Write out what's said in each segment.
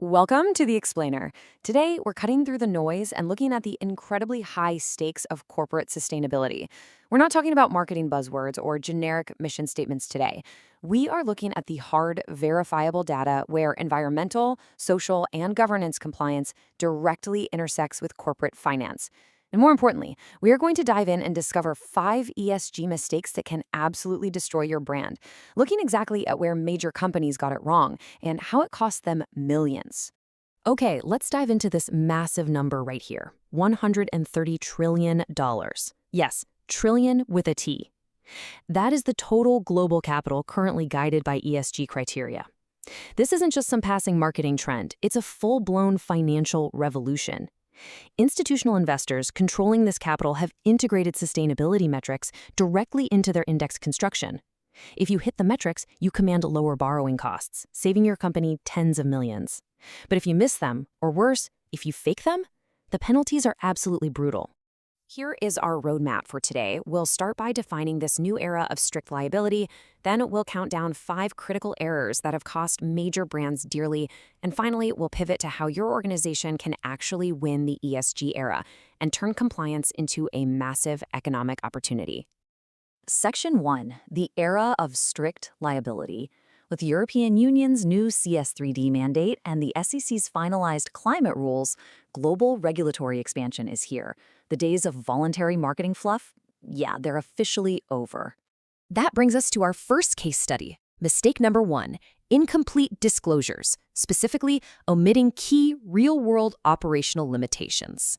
Welcome to The Explainer. Today, we're cutting through the noise and looking at the incredibly high stakes of corporate sustainability. We're not talking about marketing buzzwords or generic mission statements today. We are looking at the hard, verifiable data where environmental, social, and governance compliance directly intersects with corporate finance. And more importantly, we are going to dive in and discover 5 ESG mistakes that can absolutely destroy your brand, looking exactly at where major companies got it wrong and how it cost them millions. Okay, let's dive into this massive number right here, $130 trillion. Yes, trillion with a T. That is the total global capital currently guided by ESG criteria. This isn't just some passing marketing trend, it's a full-blown financial revolution. Institutional investors controlling this capital have integrated sustainability metrics directly into their index construction. If you hit the metrics, you command lower borrowing costs, saving your company tens of millions. But if you miss them, or worse, if you fake them, the penalties are absolutely brutal. Here is our roadmap for today. We'll start by defining this new era of strict liability, then we'll count down 5 critical errors that have cost major brands dearly, and finally, we'll pivot to how your organization can actually win the ESG era and turn compliance into a massive economic opportunity. Section 1, the era of strict liability. With European Union's new CS3D mandate and the SEC's finalized climate rules, global regulatory expansion is here. The days of voluntary marketing fluff, yeah, they're officially over. That brings us to our first case study. Mistake number 1, incomplete disclosures, specifically omitting key real-world operational limitations.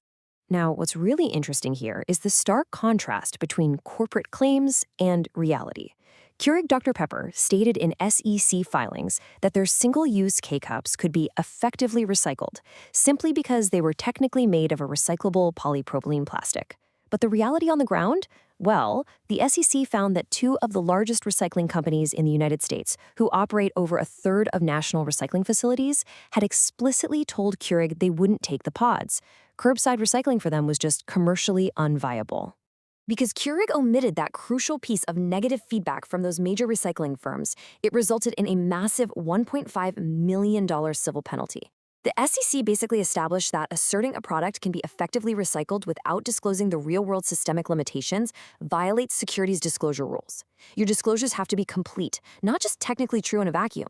Now, what's really interesting here is the stark contrast between corporate claims and reality. Keurig Dr. Pepper stated in SEC filings that their single-use K-Cups could be effectively recycled, simply because they were technically made of a recyclable polypropylene plastic. But the reality on the ground? Well, the SEC found that 2 of the largest recycling companies in the United States, who operate over a third of national recycling facilities, had explicitly told Keurig they wouldn't take the pods. Curbside recycling for them was just commercially unviable. Because Keurig omitted that crucial piece of negative feedback from those major recycling firms, it resulted in a massive $1.5 million civil penalty. The SEC basically established that asserting a product can be effectively recycled without disclosing the real-world systemic limitations violates securities disclosure rules. Your disclosures have to be complete, not just technically true in a vacuum.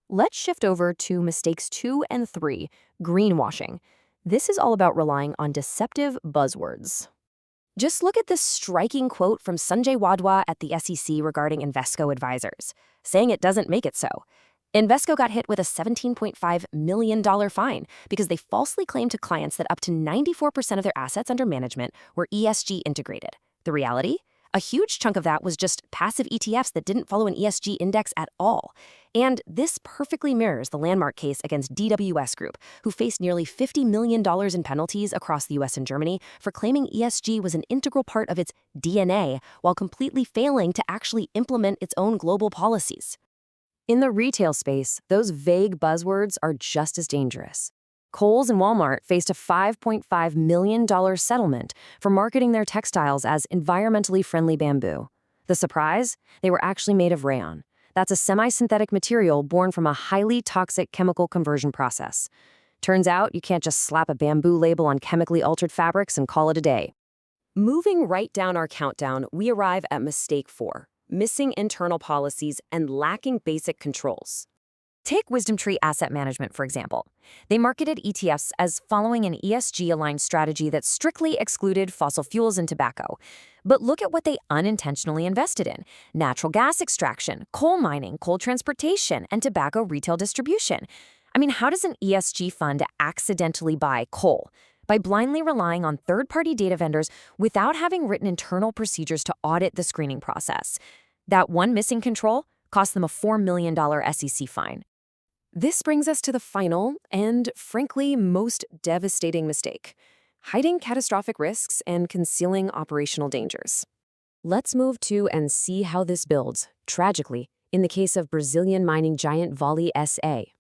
Let's shift over to mistakes 2 and 3, greenwashing. This is all about relying on deceptive buzzwords. Just look at this striking quote from Sanjay Wadhwa at the SEC regarding Invesco advisors, saying it doesn't make it so. Invesco got hit with a $17.5 million fine because they falsely claimed to clients that up to 94% of their assets under management were ESG integrated. The reality? A huge chunk of that was just passive ETFs that didn't follow an ESG index at all. And this perfectly mirrors the landmark case against DWS Group, who faced nearly $50 million in penalties across the US and Germany for claiming ESG was an integral part of its DNA while completely failing to actually implement its own global policies. In the retail space, those vague buzzwords are just as dangerous. Kohl's and Walmart faced a $5.5 million settlement for marketing their textiles as environmentally friendly bamboo. The surprise? They were actually made of rayon. That's a semi-synthetic material born from a highly toxic chemical conversion process. Turns out you can't just slap a bamboo label on chemically altered fabrics and call it a day. Moving right down our countdown, we arrive at mistake 4, missing internal policies and lacking basic controls. Take WisdomTree Asset Management, for example. They marketed ETFs as following an ESG-aligned strategy that strictly excluded fossil fuels and tobacco. But look at what they unintentionally invested in: natural gas extraction, coal mining, coal transportation, and tobacco retail distribution. I mean, how does an ESG fund accidentally buy coal? By blindly relying on third-party data vendors without having written internal procedures to audit the screening process. That one missing control cost them a $4 million SEC fine. This brings us to the final and, frankly, most devastating mistake: hiding catastrophic risks and concealing operational dangers. Let's move to and see how this builds, tragically, in the case of Brazilian mining giant Vale S.A.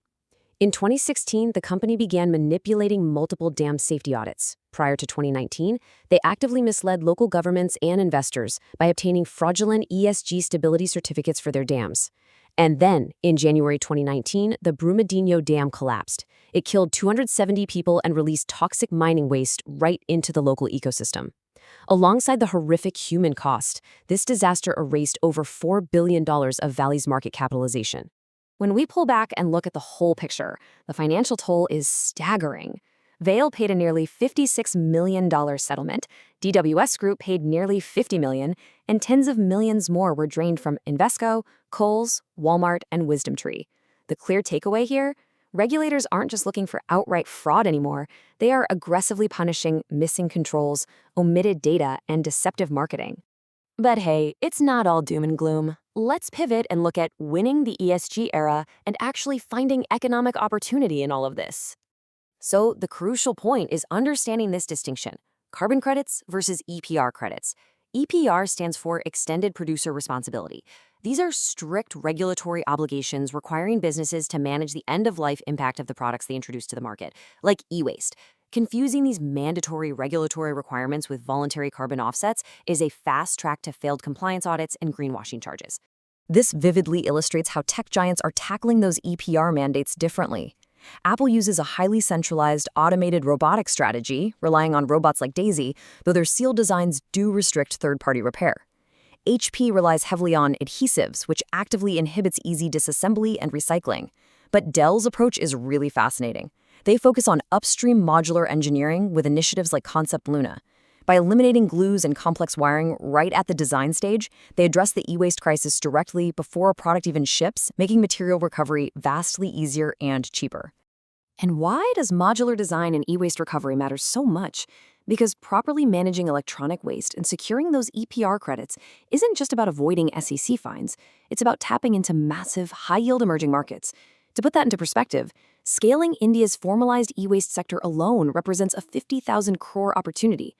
In 2016, the company began manipulating multiple dam safety audits. Prior to 2019, they actively misled local governments and investors by obtaining fraudulent ESG stability certificates for their dams. And then, in January 2019, the Brumadinho Dam collapsed. It killed 270 people and released toxic mining waste right into the local ecosystem. Alongside the horrific human cost, this disaster erased over $4 billion of Vale's market capitalization. When we pull back and look at the whole picture, the financial toll is staggering. Vale paid a nearly $56 million settlement, DWS Group paid nearly $50 million, and tens of millions more were drained from Invesco, Kohl's, Walmart, and WisdomTree. The clear takeaway here? Regulators aren't just looking for outright fraud anymore. They are aggressively punishing missing controls, omitted data, and deceptive marketing. But hey, it's not all doom and gloom. Let's pivot and look at winning the ESG era and actually finding economic opportunity in all of this. So the crucial point is understanding this distinction: carbon credits versus EPR credits. EPR stands for Extended Producer Responsibility. These are strict regulatory obligations requiring businesses to manage the end-of-life impact of the products they introduce to the market, like e-waste. Confusing these mandatory regulatory requirements with voluntary carbon offsets is a fast track to failed compliance audits and greenwashing charges. This vividly illustrates how tech giants are tackling those EPR mandates differently. Apple uses a highly centralized, automated robotic strategy, relying on robots like Daisy, though their seal designs do restrict third-party repair. HP relies heavily on adhesives, which actively inhibits easy disassembly and recycling. But Dell's approach is really fascinating. They focus on upstream modular engineering with initiatives like Concept Luna. By eliminating glues and complex wiring right at the design stage, they address the e-waste crisis directly before a product even ships, making material recovery vastly easier and cheaper. And why does modular design and e-waste recovery matter so much? Because properly managing electronic waste and securing those EPR credits isn't just about avoiding SEC fines, it's about tapping into massive, high-yield emerging markets. To put that into perspective, scaling India's formalized e-waste sector alone represents a 50,000 crore opportunity.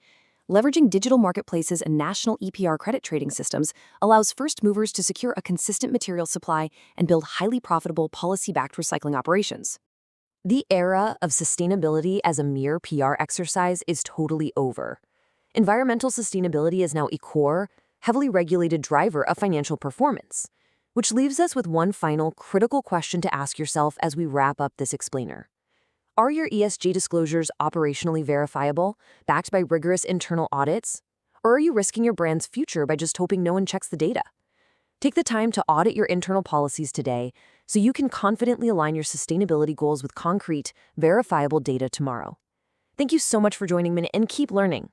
Leveraging digital marketplaces and national EPR credit trading systems allows first movers to secure a consistent material supply and build highly profitable policy-backed recycling operations. The era of sustainability as a mere PR exercise is totally over. Environmental sustainability is now a core, heavily regulated driver of financial performance, which leaves us with one final critical question to ask yourself as we wrap up this explainer. Are your ESG disclosures operationally verifiable, backed by rigorous internal audits? Or are you risking your brand's future by just hoping no one checks the data? Take the time to audit your internal policies today so you can confidently align your sustainability goals with concrete, verifiable data tomorrow. Thank you so much for joining me and keep learning.